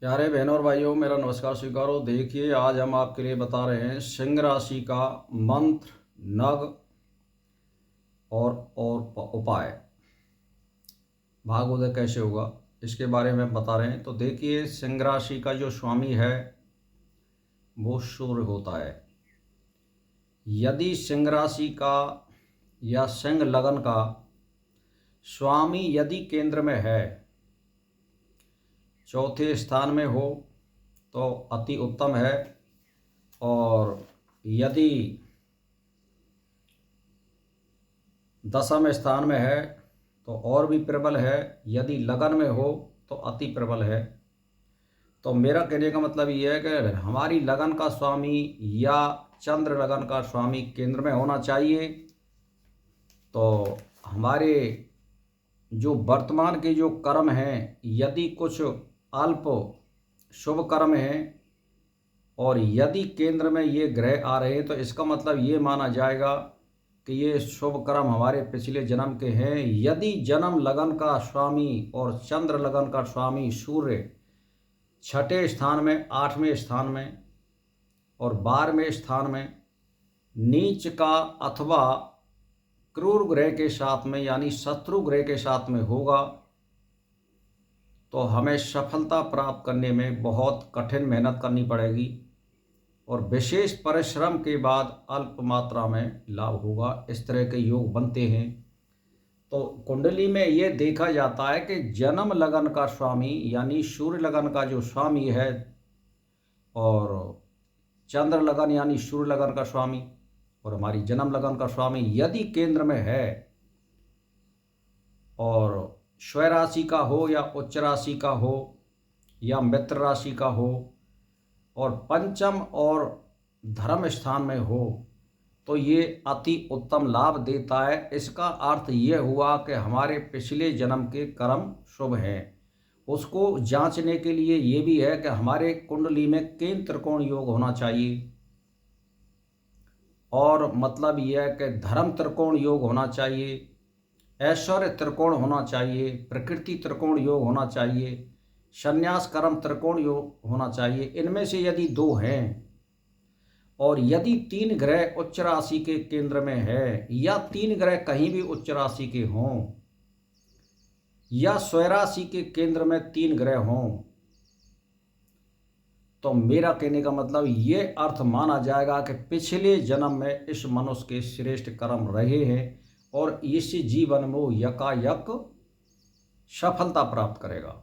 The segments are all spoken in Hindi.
प्यारे बहनों और भाइयों, मेरा नमस्कार स्वीकारो। देखिए, आज हम आपके लिए बता रहे हैं सिंह राशि का मंत्र, नग और उपाय। भाग्योदय कैसे होगा, इसके बारे में बता रहे हैं। तो देखिए, सिंह राशि का जो स्वामी है वो सूर्य होता है। यदि सिंह राशि का या सिंह लगन का स्वामी यदि केंद्र में है, चौथे स्थान में हो तो अति उत्तम है। और यदि दशम स्थान में है तो और भी प्रबल है। यदि लगन में हो तो अति प्रबल है। तो मेरा कहने का मतलब ये है कि हमारी लगन का स्वामी या चंद्र लगन का स्वामी केंद्र में होना चाहिए। तो हमारे जो वर्तमान के जो कर्म हैं, यदि कुछ अल्प शुभ कर्म हैं और यदि केंद्र में ये ग्रह आ रहे हैं, तो इसका मतलब ये माना जाएगा कि ये शुभ कर्म हमारे पिछले जन्म के हैं। यदि जन्म लगन का स्वामी और चंद्र लगन का स्वामी सूर्य छठे स्थान में, आठवें स्थान में और 12वें स्थान में नीच का अथवा क्रूर ग्रह के साथ में यानी शत्रु ग्रह के साथ में होगा, तो हमें सफलता प्राप्त करने में बहुत कठिन मेहनत करनी पड़ेगी और विशेष परिश्रम के बाद अल्प मात्रा में लाभ होगा। इस तरह के योग बनते हैं। तो कुंडली में ये देखा जाता है कि जन्म लगन का स्वामी यानी सूर्य लगन का जो स्वामी है और चंद्र लगन यानी सूर्य लगन का स्वामी और हमारी जन्म लगन का स्वामी यदि केंद्र में है और स्वय राशि का हो या उच्च राशि का हो या मित्र राशि का हो और पंचम और धर्म स्थान में हो, तो ये अति उत्तम लाभ देता है। इसका अर्थ ये हुआ कि हमारे पिछले जन्म के कर्म शुभ हैं। उसको जांचने के लिए ये भी है कि हमारे कुंडली में केंद्र त्रिकोण योग होना चाहिए और मतलब यह है कि धर्म त्रिकोण योग होना चाहिए, ऐश्वर्य त्रिकोण होना चाहिए, प्रकृति त्रिकोण योग होना चाहिए, संन्यास कर्म त्रिकोण योग होना चाहिए। इनमें से यदि दो हैं और यदि 3 ग्रह उच्च राशि के केंद्र में है या 3 ग्रह कहीं भी उच्च राशि के हों या स्वय राशि के केंद्र में 3 ग्रह हों, तो मेरा कहने का मतलब ये अर्थ माना जाएगा कि पिछले जन्म में इस मनुष्य के श्रेष्ठ कर्म रहे हैं और इस जीवन में वो यकायक सफलता प्राप्त करेगा।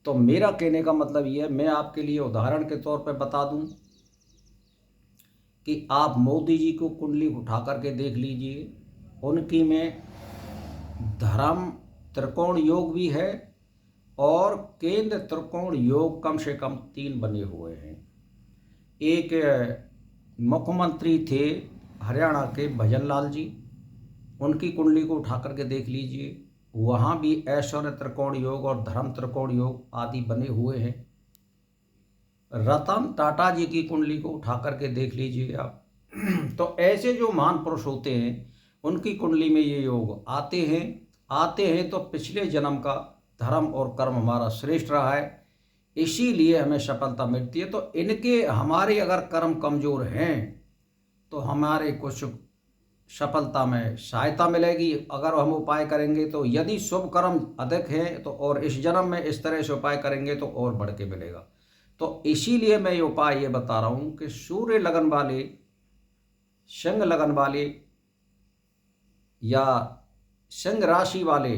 तो मेरा कहने का मतलब ये है, मैं आपके लिए उदाहरण के तौर पर बता दूं कि आप मोदी जी को कुंडली उठा करके देख लीजिए। उनकी में धर्म त्रिकोण योग भी है और केंद्र त्रिकोण योग कम से कम 3 बने हुए हैं। एक मुख्यमंत्री थे हरियाणा के भजन लाल जी, उनकी कुंडली को उठा करके देख लीजिए, वहाँ भी ऐश्वर्य त्रिकोण योग और धर्म त्रिकोण योग आदि बने हुए हैं। रतन टाटा जी की कुंडली को उठा करके देख लीजिए आप। तो ऐसे जो महान पुरुष होते हैं उनकी कुंडली में ये योग आते हैं तो पिछले जन्म का धर्म और कर्म हमारा श्रेष्ठ रहा है, इसीलिए हमें सफलता मिलती है। तो इनके हमारे अगर कर्म कमजोर हैं तो हमारे कुछ सफलता में सहायता मिलेगी अगर हम उपाय करेंगे। तो यदि शुभ कर्म अधिक है तो और इस जन्म में इस तरह से उपाय करेंगे तो और बढ़ के मिलेगा। तो इसीलिए मैं ये उपाय ये बता रहा हूँ कि सूर्य लगन वाले, सिंह लगन वाले या सिंह राशि वाले,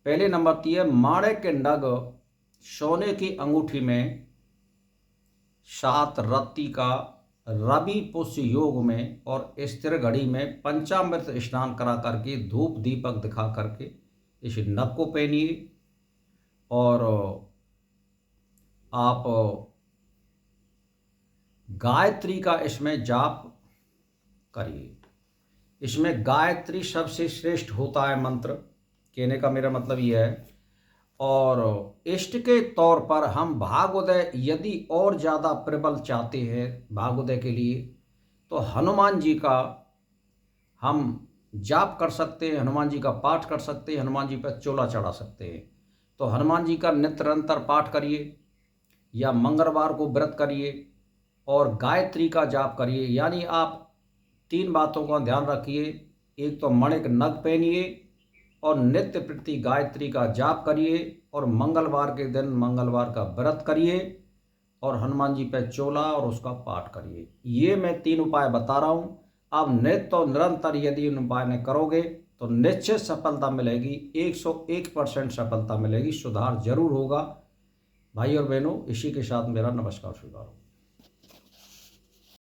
पहले नंबर दिए माणिक के नग सोने की अंगूठी में 7 रत्ती का रवि पुष्य योग में और स्थिर घड़ी में पंचामृत स्नान करा करके धूप दीपक दिखा करके इस नग को पहनिए और आप गायत्री का इसमें जाप करिए। इसमें गायत्री सबसे श्रेष्ठ होता है मंत्र, कहने का मेरा मतलब यह है। और इष्ट के तौर पर हम भाग्योदय यदि और ज़्यादा प्रबल चाहते हैं भाग्योदय के लिए, तो हनुमान जी का हम जाप कर सकते हैं, हनुमान जी का पाठ कर सकते हैं, हनुमान जी पर चोला चढ़ा सकते हैं। तो हनुमान जी का निरंतर पाठ करिए। या मंगलवार को व्रत करिए और गायत्री का जाप करिए। यानी आप 3 बातों का ध्यान रखिए, एक तो मणिक नग पहनिए और नित्य प्रति गायत्री का जाप करिए और मंगलवार के दिन मंगलवार का व्रत करिए और हनुमान जी पे चोला और उसका पाठ करिए। ये मैं 3 उपाय बता रहा हूँ। आप नित्य और निरंतर यदि उन उपाय ने करोगे तो निश्चित सफलता मिलेगी, 101% सफलता मिलेगी, सुधार जरूर होगा। भाई और बहनों, इसी के साथ मेरा नमस्कार स्वीकारो।